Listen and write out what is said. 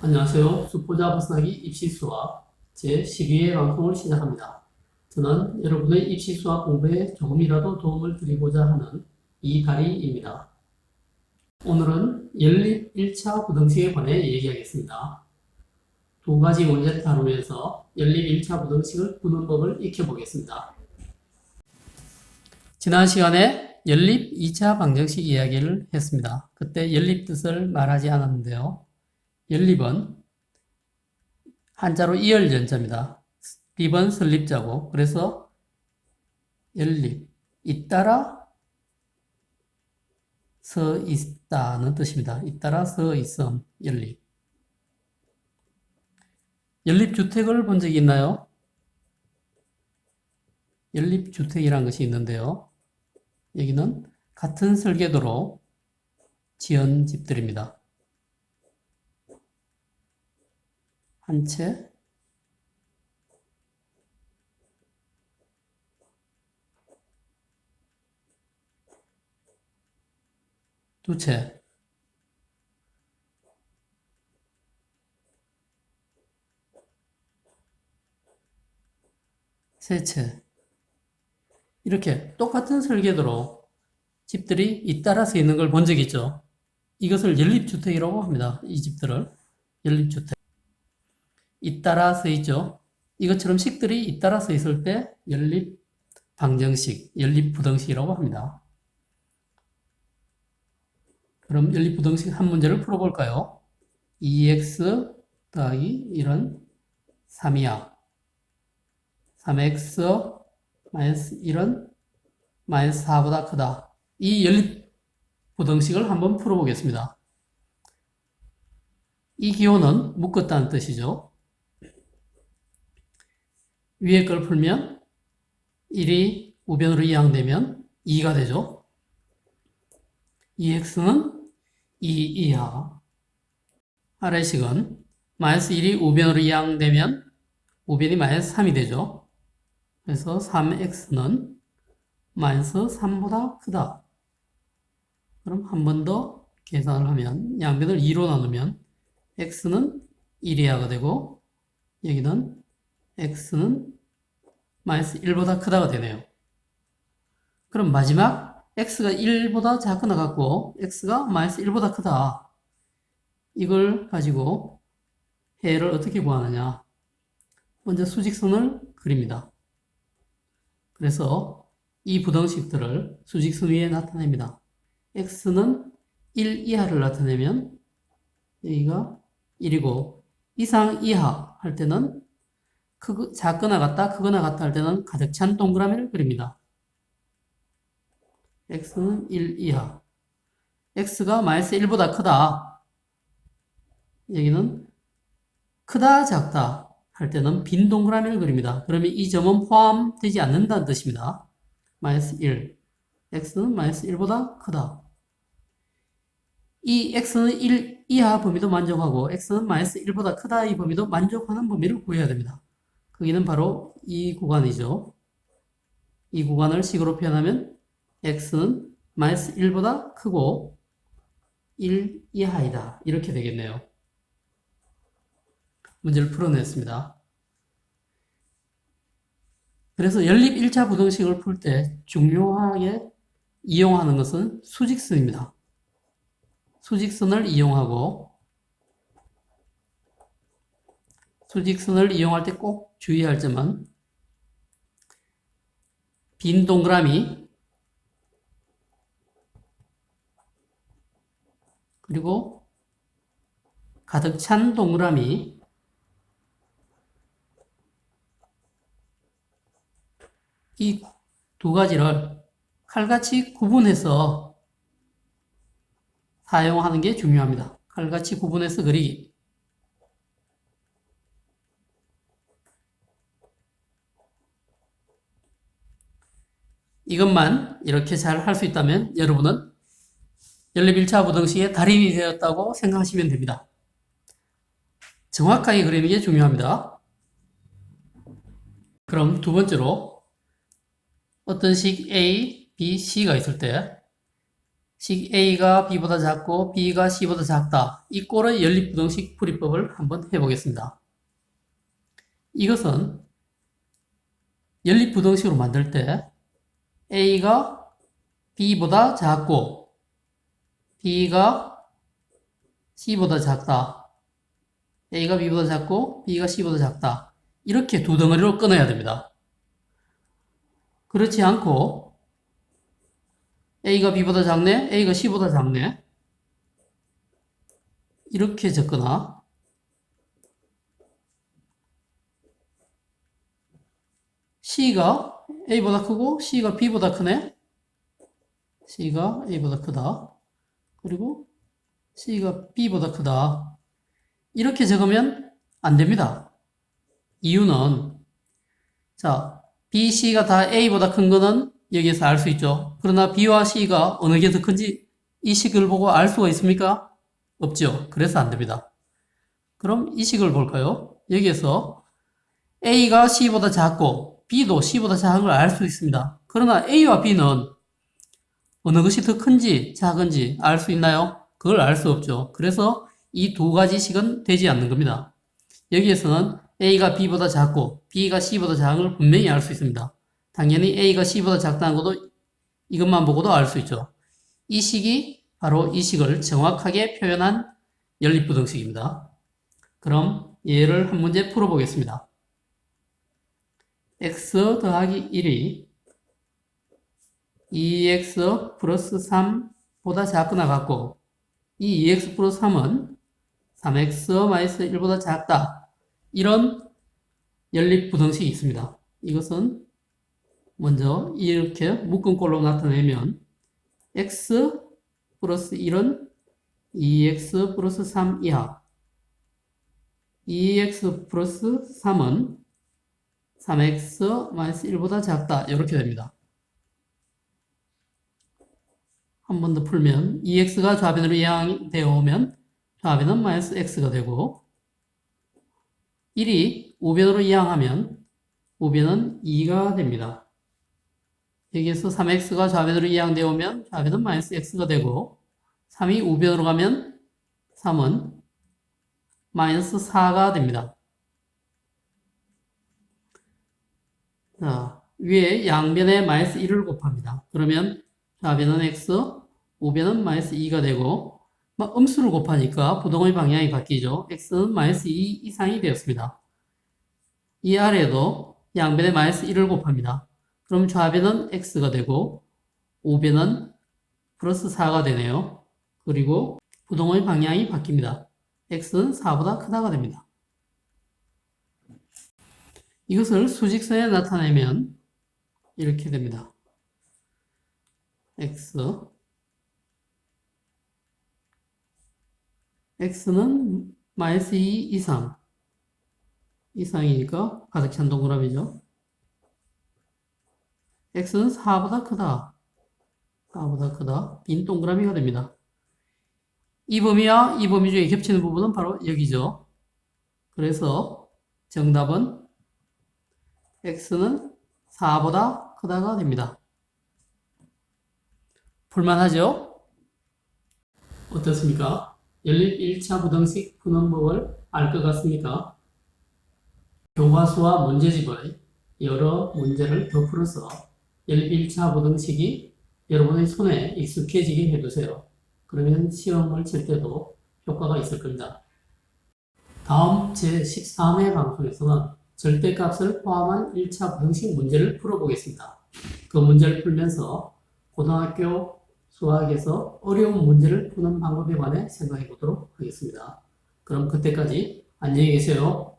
안녕하세요. 수포자 벗어나기 입시수학 제12회 방송을 시작합니다. 저는 여러분의 입시수학 공부에 조금이라도 도움을 드리고자 하는 이다리입니다. 오늘은 연립 1차 부등식에 관해 얘기하겠습니다. 두 가지 문제를 다루면서 연립 1차 부등식을 푸는 법을 익혀보겠습니다. 지난 시간에 연립 2차 방정식 이야기를 했습니다. 그때 연립 뜻을 말하지 않았는데요. 연립은 한자로 이열연자입니다. 립은 설립자고, 그래서 연립, 잇따라 서 있다는 뜻입니다. 잇따라 서 있음, 연립. 연립주택을 본 적이 있나요? 연립주택이라는 것이 있는데요. 여기는 같은 설계도로 지은 집들입니다. 한 채, 두 채, 세 채. 이렇게 똑같은 설계도로 집들이 잇따라서 있는 걸 본 적이 있죠. 이것을 연립주택이라고 합니다. 이 집들을. 연립주택. 잇따라 서 있죠. 이것처럼 식들이 잇따라 서 있을 때 연립 방정식, 연립 부등식이라고 합니다. 그럼 연립 부등식 한 문제를 풀어볼까요? 2x 더하기 1은 3이야. 3x 마이너스 1은 마이너스 4보다 크다. 이 연립 부등식을 한번 풀어보겠습니다. 이 기호는 묶었다는 뜻이죠. 위에 걸 풀면 1이 우변으로 이항되면 2가 되죠. 2x는 2 이하. 아래식은 마이너스 1이 우변으로 이항되면 우변이 마이너스 3이 되죠. 그래서 3x는 마이너스 3보다 크다. 그럼 한 번 더 계산을 하면 양변을 2로 나누면 x는 1 이하가 되고 여기는 x는 마이너스 1보다 크다가 되네요. 그럼 마지막 x가 1보다 작거나 같고 x가 마이너스 1보다 크다. 이걸 가지고 해를 어떻게 구하느냐. 먼저 수직선을 그립니다. 그래서 이 부등식들을 수직선 위에 나타냅니다. x는 1 이하를 나타내면 여기가 1이고 이상 이하 할 때는 작거나 같다, 크거나 같다 할 때는 가득 찬 동그라미를 그립니다. x는 1 이하. x가 마이너스 1보다 크다. 여기는 크다, 작다 할 때는 빈 동그라미를 그립니다. 그러면 이 점은 포함되지 않는다는 뜻입니다. 마이너스 1. x는 마이너스 1보다 크다. 이 x는 1 이하 범위도 만족하고 x는 마이너스 1보다 크다 이 범위도 만족하는 범위를 구해야 됩니다. 거기는 바로 이 구간이죠. 이 구간을 식으로 표현하면 x는 마이너스 1보다 크고 1 이하이다. 이렇게 되겠네요. 문제를 풀어냈습니다. 그래서 연립 1차 부등식을 풀 때 중요하게 이용하는 것은 수직선입니다. 수직선을 이용하고 수직선을 이용할 때 꼭 주의할 점은 빈 동그라미 그리고 가득 찬 동그라미 이 두 가지를 칼같이 구분해서 사용하는 게 중요합니다. 칼같이 구분해서 그리기. 이것만 이렇게 잘 할 수 있다면 여러분은 연립 1차 부등식의 달인이 되었다고 생각하시면 됩니다. 정확하게 그리는 게 중요합니다. 그럼 두 번째로 어떤 식 A, B, C가 있을 때 식 A가 B보다 작고 B가 C보다 작다. 이 꼴의 연립부등식 풀이법을 한번 해보겠습니다. 이것은 연립부등식으로 만들 때 A가 B보다 작고 B가 C보다 작다. A가 B보다 작고 B가 C보다 작다. 이렇게 두 덩어리로 끊어야 됩니다. 그렇지 않고 A가 B보다 작네, A가 C보다 작네. 이렇게 적거나 C가 A보다 크고 C가 B보다 크네. C가 A보다 크다. 그리고 C가 B보다 크다. 이렇게 적으면 안 됩니다. 이유는 자, B, C가 다 A보다 큰 거는 여기에서 알 수 있죠. 그러나 B와 C가 어느 게 더 큰지 이 식을 보고 알 수가 있습니까? 없죠. 그래서 안 됩니다. 그럼 이 식을 볼까요? 여기에서 A가 C보다 작고 B도 C보다 작은 걸 알 수 있습니다. 그러나 A와 B는 어느 것이 더 큰지 작은지 알 수 있나요? 그걸 알 수 없죠. 그래서 이 두 가지 식은 되지 않는 겁니다. 여기에서는 A가 B보다 작고 B가 C보다 작은 걸 분명히 알 수 있습니다. 당연히 A가 C보다 작다는 것도 이것만 보고도 알 수 있죠. 이 식이 바로 이 식을 정확하게 표현한 연립부등식입니다. 그럼 얘를 한 문제 풀어보겠습니다. x 더하기 1이 2x 플러스 3보다 작거나 같고 이 2x 플러스 3은 3x 마이너스 1보다 작다. 이런 연립부등식이 있습니다. 이것은 먼저 이렇게 묶음꼴로 나타내면 x 플러스 1은 2x 플러스 3 이하 2x 플러스 3은 3x 마이너스 1보다 작다. 이렇게 됩니다. 한 번 더 풀면 2x가 좌변으로 이항되어 오면 좌변은 마이너스 x가 되고 1이 우변으로 이항하면 우변은 2가 됩니다. 여기에서 3x가 좌변으로 이항되어 오면 좌변은 마이너스 x가 되고 3이 우변으로 가면 3은 마이너스 4가 됩니다. 자, 위에 양변에 마이너스 1을 곱합니다. 그러면 좌변은 x, 우변은 마이너스 2가 되고 음수를 곱하니까 부동의 방향이 바뀌죠. x는 마이너스 2 이상이 되었습니다. 이 아래에도 양변에 마이너스 1을 곱합니다. 그럼 좌변은 x가 되고 우변은 플러스 4가 되네요. 그리고 부동의 방향이 바뀝니다. x는 4보다 크다가 됩니다. 이것을 수직선에 나타내면 이렇게 됩니다. x는 마이너스 2 이상이니까 가득 찬 동그라미죠. x는 4보다 크다. 빈 동그라미가 됩니다. 이 범위와 이 범위 중에 겹치는 부분은 바로 여기죠. 그래서 정답은 x는 4보다 크다가 됩니다. 풀만하죠? 어떻습니까? 연립 1차 부등식 푸는 법을 알 것 같습니까? 교과서와 문제집의 여러 문제를 더 풀어서 연립 1차 부등식이 여러분의 손에 익숙해지게 해두세요. 그러면 시험을 칠 때도 효과가 있을 겁니다. 다음 제13회 방송에서는 절대값을 포함한 1차 부등식 문제를 풀어보겠습니다. 그 문제를 풀면서 고등학교 수학에서 어려운 문제를 푸는 방법에 관해 생각해 보도록 하겠습니다. 그럼 그때까지 안녕히 계세요.